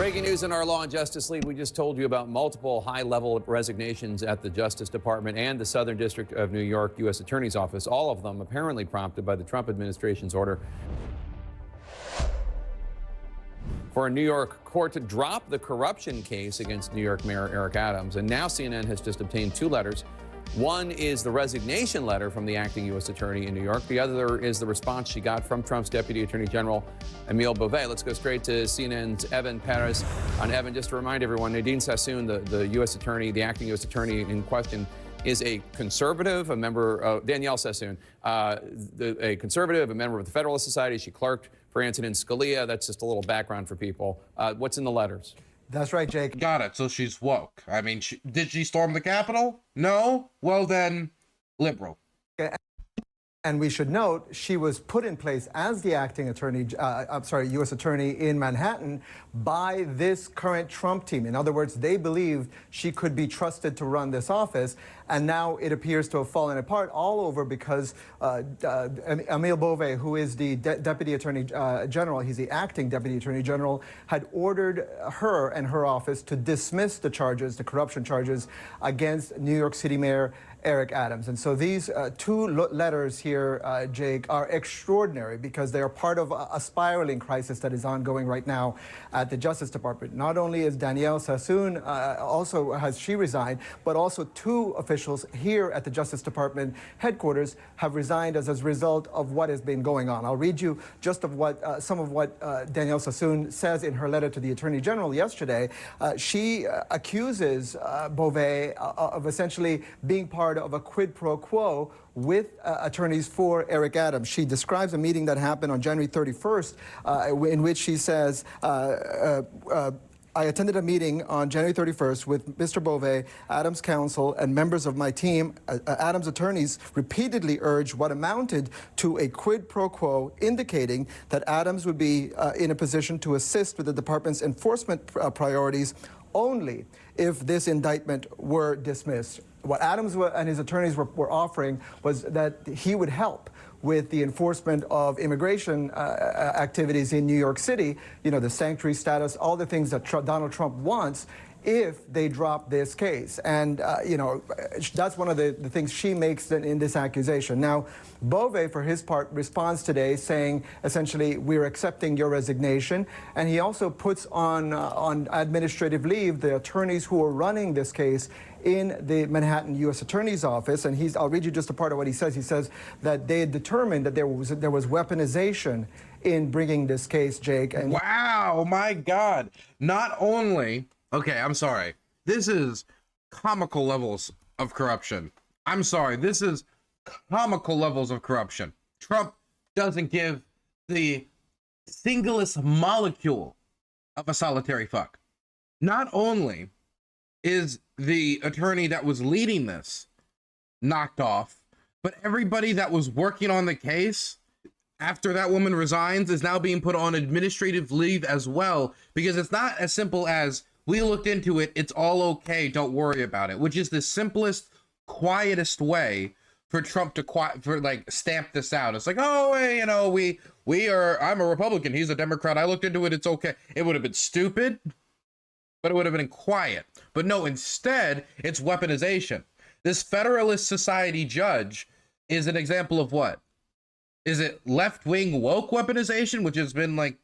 Breaking news in our Law and Justice lead. We just told you about multiple high-level resignations at the Justice Department and the Southern District of New York U.S. Attorney's Office, all of them apparently prompted by the Trump administration's order for a New York court to drop the corruption case against New York Mayor Eric Adams. And now CNN has just obtained two letters. One is the resignation letter from the acting U.S. attorney in New York. The other is the response she got from Trump's Deputy Attorney General, Emile Beauvais. Let's go straight to CNN's Evan Perez. On Evan, just to remind everyone, Nadine Sassoon, the U.S. attorney, the acting U.S. attorney in question, is a conservative, a member of Danielle Sassoon, a conservative, a member of the Federalist Society. She clerked for Antonin Scalia. That's just a little background for people. What's in the letters? That's right, Jake. Got it. So she's woke. I mean, did she storm the Capitol? No? Well, then, liberal. And we should note, she was put in place as the acting attorney, U.S. attorney in Manhattan by this current Trump team. In other words, they believed she could be trusted to run this office. And now it appears to have fallen apart all over because Emile Beauvais, who is the Deputy Attorney General, he's the acting Deputy Attorney General, had ordered her and her office to dismiss the charges, the corruption charges, against New York City Mayor Eric Adams. And so these two letters here, Jake, are extraordinary because they are part of a spiraling crisis that is ongoing right now at the Justice Department. Not only is Danielle Sassoon, also has she resigned, but also two officials here at the Justice Department headquarters have resigned as a result of what has been going on. I'll read you just of what some of what Danielle Sassoon says in her letter to the Attorney General yesterday. She accuses Beauvais of essentially being part of a quid pro quo with attorneys for Eric Adams. She describes a meeting that happened on January 31st in which she says, I attended a meeting on January 31st with Mr. Beauvais, Adams' counsel, and members of my team. Adams' attorneys repeatedly urged what amounted to a quid pro quo, indicating that Adams would be in a position to assist with the department's enforcement priorities only if this indictment were dismissed. What Adams and his attorneys were offering was that he would help with the enforcement of immigration activities in New York City, you know, the sanctuary status, all the things that Donald Trump wants, if they drop this case. And, you know, that's one of the things she makes in this accusation. Now, Beauvais, for his part, responds today saying, essentially, we're accepting your resignation. And he also puts on administrative leave the attorneys who are running this case in the Manhattan U.S. Attorney's Office. And I'll read you just a part of what he says. He says that they had determined that there was weaponization in bringing this case, Jake. And wow, my God. Not only... Okay, I'm sorry. This is comical levels of corruption. I'm sorry. This is comical levels of corruption. Trump doesn't give the singlest molecule of a solitary fuck. Not only is the attorney that was leading this knocked off, but everybody that was working on the case after that woman resigns is now being put on administrative leave as well, because it's not as simple as we looked into it, it's all okay, don't worry about it, which is the simplest, quietest way for Trump to stamp this out. It's like, oh, hey, you know, I'm a Republican, he's a Democrat, I looked into it, it's okay. It would have been stupid, but it would have been quiet. But no, instead, it's weaponization. This Federalist Society judge is an example of what? Is it left-wing woke weaponization, which has been like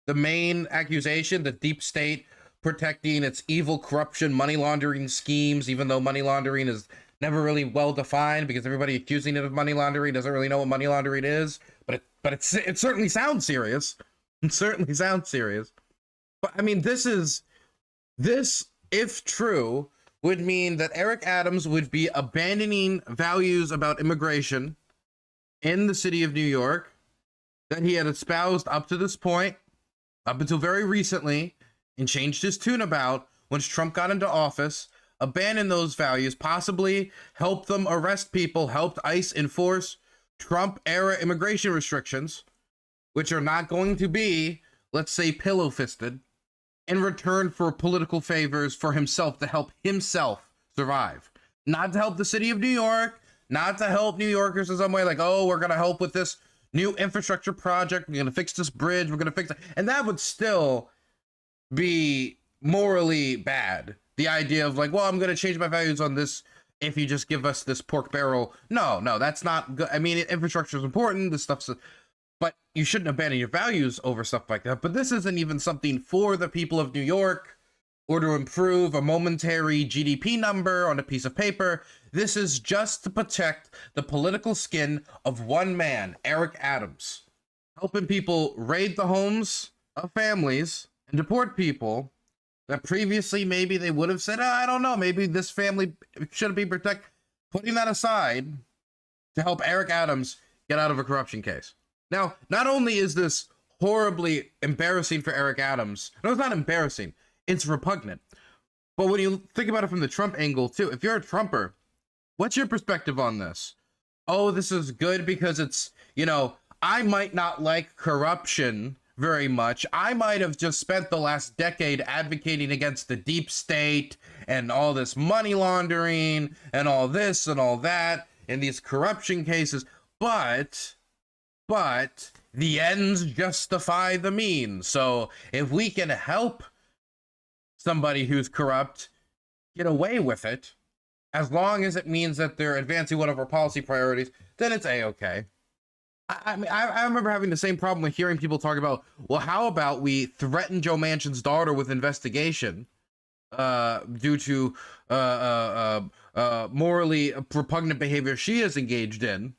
the main accusation, the deep state protecting its evil corruption, money laundering schemes, even though money laundering is never really well defined because everybody accusing it of money laundering doesn't really know what money laundering is, but it certainly sounds serious. It certainly sounds serious. But I mean, this, if true, would mean that Eric Adams would be abandoning values about immigration in the city of New York that he had espoused up to this point, up until very recently, and changed his tune about once Trump got into office, abandoned those values, possibly helped them arrest people, helped ICE enforce Trump-era immigration restrictions, which are not going to be, let's say, pillow-fisted, in return for political favors for himself to help himself survive. Not to help the city of New York, not to help New Yorkers in some way, like, oh, we're going to help with this new infrastructure project, we're going to fix this bridge, we're going to fix it. And that would still be morally bad. The idea of like, well, I'm going to change my values on this if you just give us this pork barrel. No, that's not good. I mean, infrastructure is important. This stuff's, but you shouldn't abandon your values over stuff like that. But this isn't even something for the people of New York or to improve a momentary GDP number on a piece of paper. This is just to protect the political skin of one man, Eric Adams, helping people raid the homes of families and deport people that previously maybe they would have said, I don't know, maybe this family shouldn't be protected. Putting that aside to help Eric Adams get out of a corruption case. Now, not only is this horribly embarrassing for Eric Adams, no, it's not embarrassing, it's repugnant. But when you think about it from the Trump angle too, if you're a Trumper, what's your perspective on this? Oh, this is good because it's, you know, I might not like corruption very much. I might have just spent the last decade advocating against the deep state and all this money laundering and all this and all that and these corruption cases. But the ends justify the means. So if we can help somebody who's corrupt get away with it, as long as it means that they're advancing one of our policy priorities, then it's a-okay. I mean, I remember having the same problem with hearing people talk about, well, how about we threaten Joe Manchin's daughter with investigation due to morally repugnant behavior she is engaged in,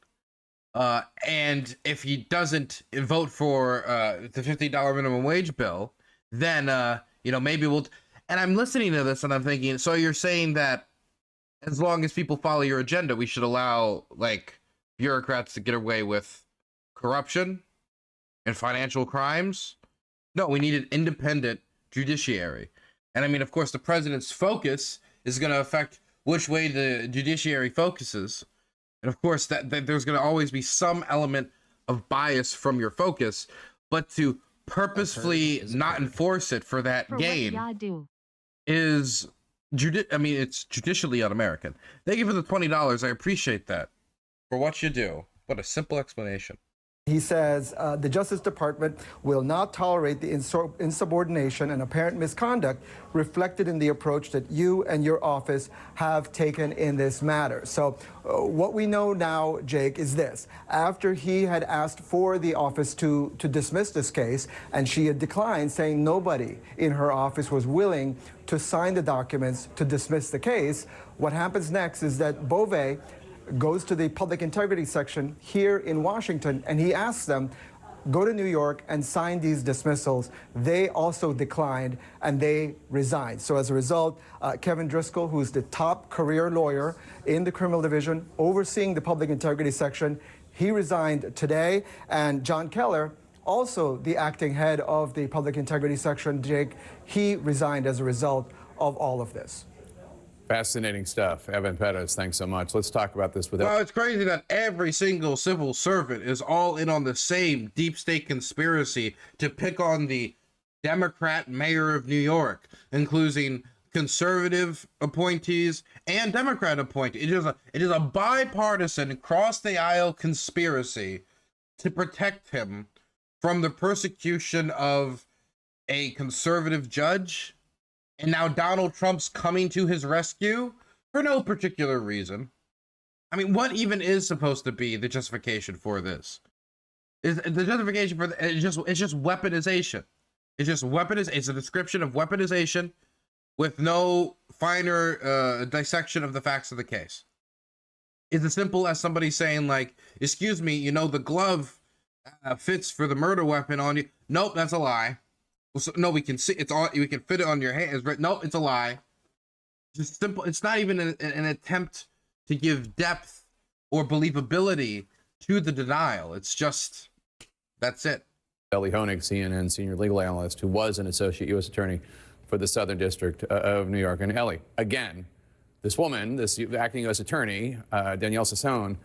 and if he doesn't vote for the $50 minimum wage bill, then you know, maybe we'll. And I'm listening to this and I'm thinking, so you're saying that as long as people follow your agenda, we should allow like bureaucrats to get away with corruption and financial crimes? No, we need an independent judiciary. And I mean, of course, the president's focus is going to affect which way the judiciary focuses. And of course, that there's going to always be some element of bias from your focus, but to purposefully not enforce it for that gain is it's judicially un-American. Thank you for the $20. I appreciate that for what you do. What a simple explanation. He says the Justice Department will not tolerate the insubordination and apparent misconduct reflected in the approach that you and your office have taken in this matter. So what we know now, Jake, is this. After he had asked for the office to dismiss this case, and she had declined, saying nobody in her office was willing to sign the documents to dismiss the case, what happens next is that Beauvais goes to the public integrity section here in Washington, and he asks them, go to New York and sign these dismissals. They also declined, and they resigned. So as a result, Kevin Driscoll, who's the top career lawyer in the criminal division overseeing the public integrity section, he resigned today. And John Keller, also the acting head of the public integrity section, Jake, he resigned as a result of all of this. Fascinating stuff. Evan Pettis, thanks so much. Let's talk about this with... Well, it's crazy that every single civil servant is all in on the same deep state conspiracy to pick on the Democrat mayor of New York, including conservative appointees and Democrat appointees. It is a bipartisan, across-the-aisle conspiracy to protect him from the persecution of a conservative judge. And now Donald Trump's coming to his rescue for no particular reason. I mean, what even is supposed to be the justification for this? Is the justification for it's just weaponization. It's a description of weaponization with no finer dissection of the facts of the case. It's as simple as somebody saying, like, excuse me, you know, the glove fits for the murder weapon on you. Nope, that's a lie. So, no, we can see it's all. We can fit it on your hands. Right? No, it's a lie. Just simple. It's not even an attempt to give depth or believability to the denial. It's just that's it. Ellie Honig, CNN senior legal analyst, who was an associate U.S. attorney for the Southern District of New York. And Ellie, again, this woman, this acting U.S. attorney, Danielle Sassone,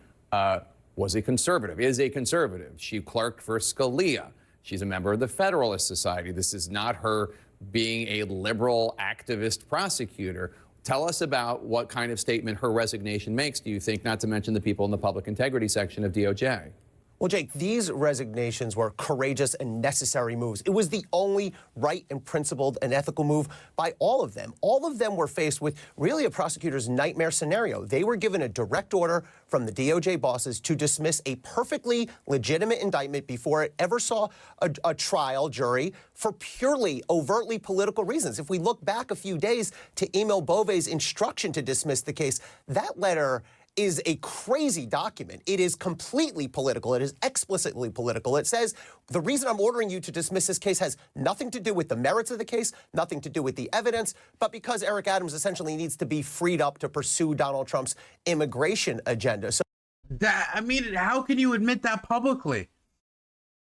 was a conservative. Is a conservative. She clerked for Scalia. She's a member of the Federalist Society. This is not her being a liberal activist prosecutor. Tell us about what kind of statement her resignation makes, do you think, not to mention the people in the public integrity section of DOJ? Well, Jake, these resignations were courageous and necessary moves. It was the only right and principled and ethical move by all of them. All of them were faced with really a prosecutor's nightmare scenario. They were given a direct order from the DOJ bosses to dismiss a perfectly legitimate indictment before it ever saw a trial jury for purely overtly political reasons. If we look back a few days to Emil Bove's instruction to dismiss the case, that letter is a crazy document. It is completely political. It is explicitly political. It says, the reason I'm ordering you to dismiss this case has nothing to do with the merits of the case, nothing to do with the evidence, but because Eric Adams essentially needs to be freed up to pursue Donald Trump's immigration agenda. So I mean, how can you admit that publicly?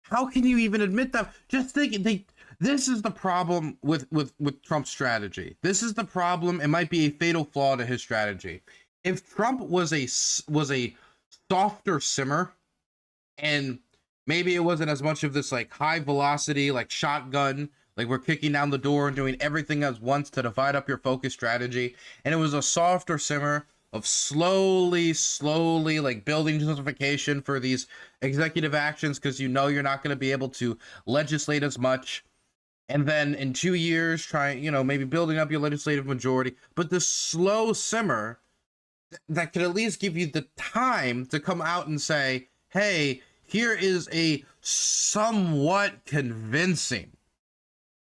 How can you even admit that? Just think, this is the problem with Trump's strategy. This is the problem. It might be a fatal flaw to his strategy. If Trump was a softer simmer, and maybe it wasn't as much of this like high velocity, like shotgun, like we're kicking down the door and doing everything at once to divide up your focus strategy, and it was a softer simmer of slowly like building justification for these executive actions because you know you're not going to be able to legislate as much, and then in 2 years trying, you know, maybe building up your legislative majority, but the slow simmer that could at least give you the time to come out and say, hey, here is a somewhat convincing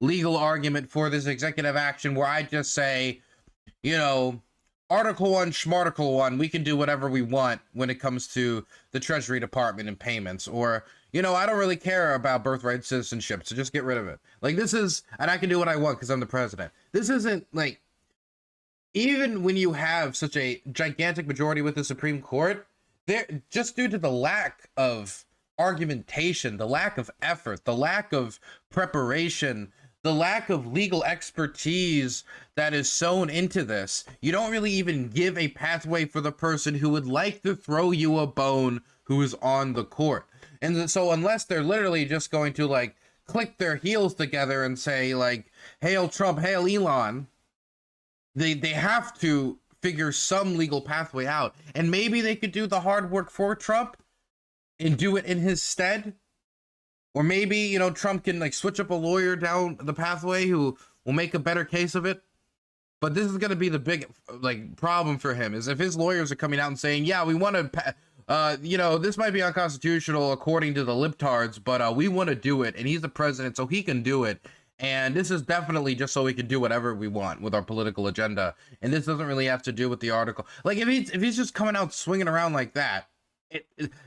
legal argument for this executive action where I just say, you know, Article 1, Schmarticle 1, we can do whatever we want when it comes to the Treasury Department and payments. Or, you know, I don't really care about birthright citizenship, so just get rid of it. Like, this is, and I can do what I want because I'm the president. This isn't like, even when you have such a gigantic majority with the Supreme Court, there, just due to the lack of argumentation, the lack of effort, the lack of preparation, the lack of legal expertise that is sewn into this, you don't really even give a pathway for the person who would like to throw you a bone who is on the court. And so unless they're literally just going to like click their heels together and say like, hail Trump, hail Elon, they have to figure some legal pathway out. And maybe they could do the hard work for Trump and do it in his stead. Or maybe, you know, Trump can like switch up a lawyer down the pathway who will make a better case of it. But this is going to be the big like problem for him, is if his lawyers are coming out and saying, yeah, we want to, you know, this might be unconstitutional according to the libtards, but we want to do it. And he's the president, so he can do it. And this is definitely just so we can do whatever we want with our political agenda. And this doesn't really have to do with the article. Like if he's just coming out swinging around like that,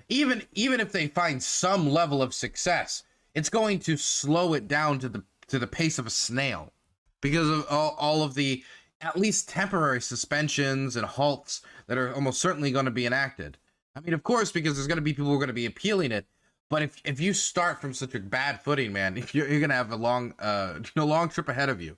even if they find some level of success, it's going to slow it down to the pace of a snail because of all of the at least temporary suspensions and halts that are almost certainly going to be enacted. I mean, of course, because there's going to be people who are going to be appealing it. But if you start from such a bad footing, man, you're going to have a long trip ahead of you.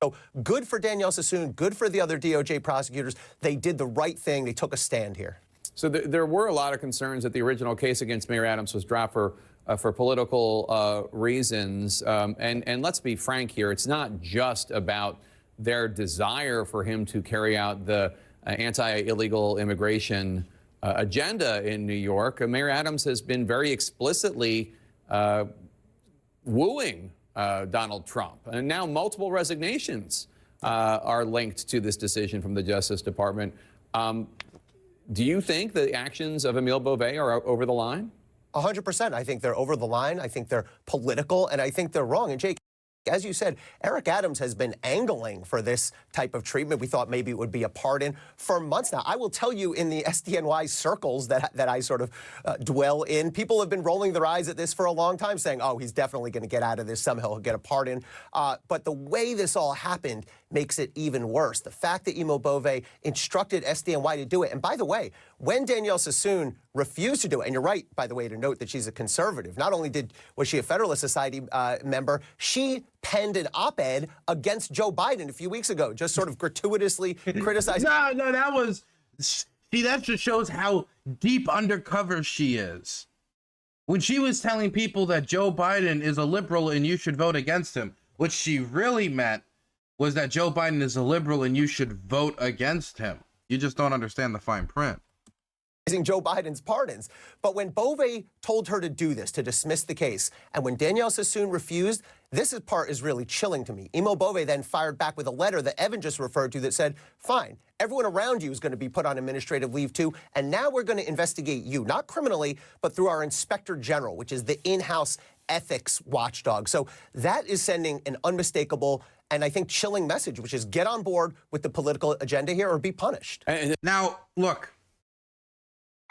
So good for Danielle Sassoon, good for the other DOJ prosecutors. They did the right thing. They took a stand here. So there were a lot of concerns that the original case against Mayor Adams was dropped for political reasons. And let's be frank here, it's not just about their desire for him to carry out the anti-illegal immigration agenda in New York. Mayor Adams has been very explicitly wooing Donald Trump. And now multiple resignations are linked to this decision from the Justice Department. Do you think the actions of Emil Bove are over the line? 100%. I think they're over the line. I think they're political, and I think they're wrong. And Jake, as you said, Eric Adams has been angling for this type of treatment. We thought maybe it would be a pardon for months now. I will tell you, in the SDNY circles that I sort of dwell in, people have been rolling their eyes at this for a long time, saying, oh, he's definitely going to get out of this. Somehow he'll get a pardon. But the way this all happened makes it even worse. The fact that Emil Bove instructed SDNY to do it. And by the way, when Danielle Sassoon refused to do it, and you're right, by the way, to note that she's a conservative. Not only was she a Federalist Society member, she penned an op-ed against Joe Biden a few weeks ago, just sort of gratuitously criticizing. No, that was, see, that just shows how deep undercover she is. When she was telling people that Joe Biden is a liberal and you should vote against him, what she really meant was that Joe Biden is a liberal and you should vote against him. You just don't understand the fine print. Joe Biden's pardons. But when Bove told her to do this, to dismiss the case, and when Danielle Sassoon refused, part is really chilling to me. Imo Bove then fired back with a letter that Evan just referred to that said, fine, everyone around you is going to be put on administrative leave too, and now we're going to investigate you, not criminally, but through our inspector general, which is the in-house ethics watchdog. So that is sending an unmistakable and I think chilling message, which is get on board with the political agenda here or be punished. Now, look,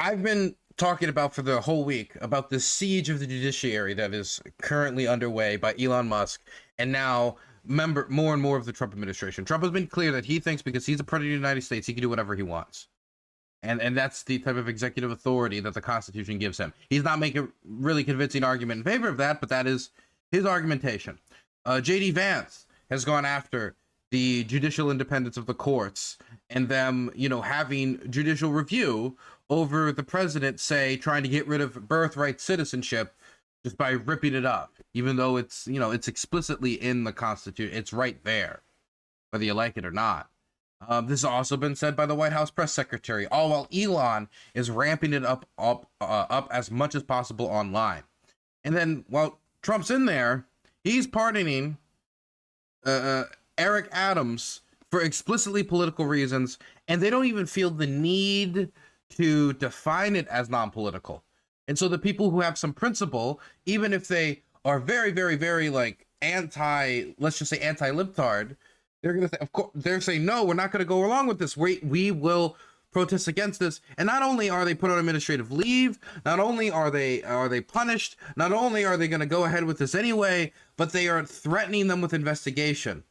I've been talking about for the whole week about the siege of the judiciary that is currently underway by Elon Musk and now more and more of the Trump administration. Trump has been clear that he thinks because he's a president of the United States, he can do whatever he wants. And that's the type of executive authority that the Constitution gives him. He's not making a really convincing argument in favor of that, but that is his argumentation. J.D. Vance has gone after the judicial independence of the courts and them, having judicial review over the president, say, trying to get rid of birthright citizenship just by ripping it up, even though it's, it's explicitly in the Constitution. It's right there, whether you like it or not. This has also been said by the White House press secretary, all while Elon is ramping it up as much as possible online. And then while Trump's in there, he's pardoning Eric Adams for explicitly political reasons, and they don't even feel the need to define it as non-political. And so the people who have some principle, even if they are very, very, very let's just say anti-libtard, they're going to say, of course, they're saying, no, we're not going to go along with this. We will protest against this. And not only are they put on administrative leave, not only are they punished, not only are they going to go ahead with this anyway, but they are threatening them with investigation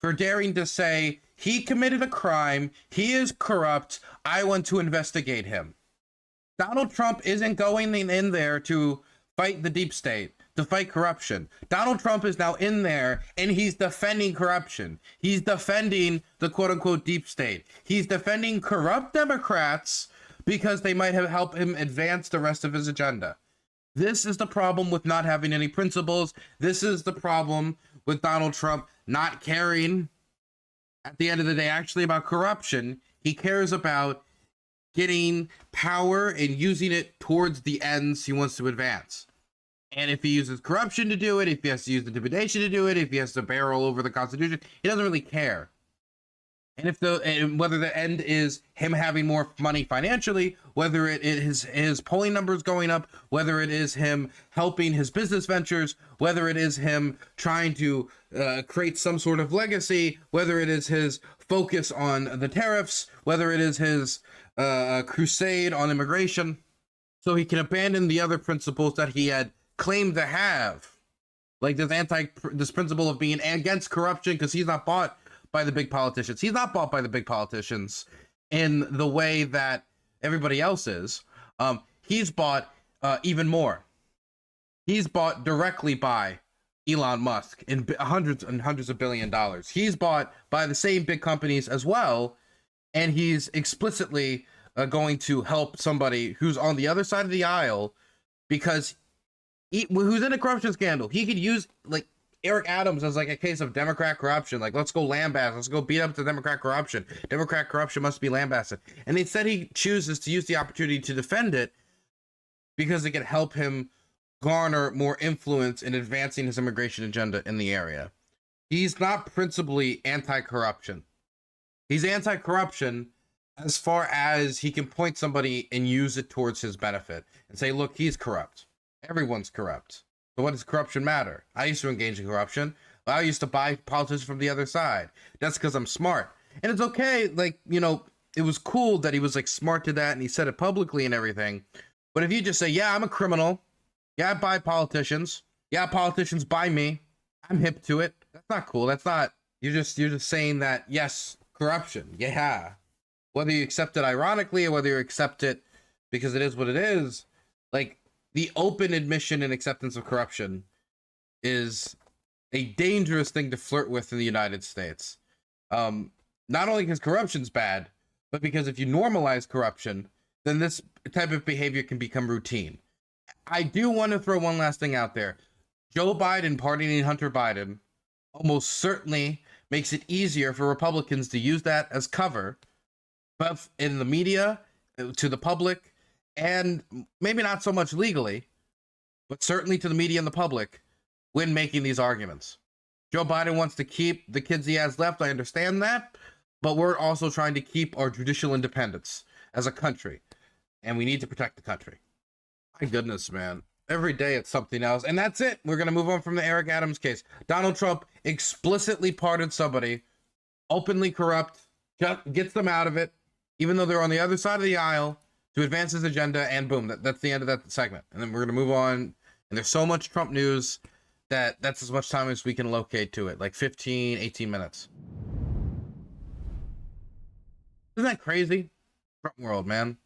for daring to say, he committed a crime, he is corrupt, I want to investigate him. Donald Trump isn't going in there to fight the deep state, to fight corruption. Donald Trump is now in there and he's defending corruption. He's defending the quote-unquote deep state. He's defending corrupt Democrats because they might have helped him advance the rest of his agenda. This is the problem with not having any principles. This is the problem with Donald Trump not caring, at the end of the day, actually about corruption. He cares about getting power and using it towards the ends he wants to advance. And if he uses corruption to do it, if he has to use intimidation to do it, if he has to barrel over the Constitution, he doesn't really care. And whether the end is him having more money financially, whether it is his polling numbers going up, whether it is him helping his business ventures, whether it is him trying to create some sort of legacy, whether it is his focus on the tariffs, whether it is his crusade on immigration, so he can abandon the other principles that he had claimed to have, like this principle of being against corruption, because he's not bought by the big politicians. He's not bought by the big politicians in the way that everybody else is. He's bought even more. He's bought directly by Elon Musk in hundreds and hundreds of $1 billions. He's bought by the same big companies as well, and he's explicitly going to help somebody who's on the other side of the aisle, because who's in a corruption scandal. He could use Eric Adams as a case of Democrat corruption. Let's go lambast. Let's go beat up the Democrat corruption. Democrat corruption must be lambasted. And instead he chooses to use the opportunity to defend it because it can help him garner more influence in advancing his immigration agenda in the area. He's not principally anti-corruption. He's anti-corruption as far as he can point somebody and use it towards his benefit and say, look, he's corrupt. Everyone's corrupt. So what does corruption matter? I used to engage in corruption. I used to buy politicians from the other side. That's because I'm smart. And it's okay. It was cool that he was smart to that and he said it publicly and everything. But if you just say, yeah, I'm a criminal. Yeah, I buy politicians. Yeah, politicians buy me. I'm hip to it. That's not cool. That's not, you're just saying that, yes, corruption. Yeah. Whether you accept it ironically or whether you accept it because it is what it is, the open admission and acceptance of corruption is a dangerous thing to flirt with in the United States. Not only because corruption's bad, but because if you normalize corruption, then this type of behavior can become routine. I do want to throw one last thing out there. Joe Biden pardoning Hunter Biden almost certainly makes it easier for Republicans to use that as cover, but in the media, to the public, and maybe not so much legally, but certainly to the media and the public when making these arguments. Joe Biden wants to keep the kids he has left. I understand that, but we're also trying to keep our judicial independence as a country, and we need to protect the country. My goodness, man. Every day it's something else. And that's it. We're going to move on from the Eric Adams case. Donald Trump explicitly pardoned somebody, openly corrupt, just gets them out of it, even though they're on the other side of the aisle, to advance his agenda, and boom, that's the end of that segment. And then we're going to move on. And there's so much Trump news that that's as much time as we can locate to it, like 15, 18 minutes. Isn't that crazy? Trump world, man.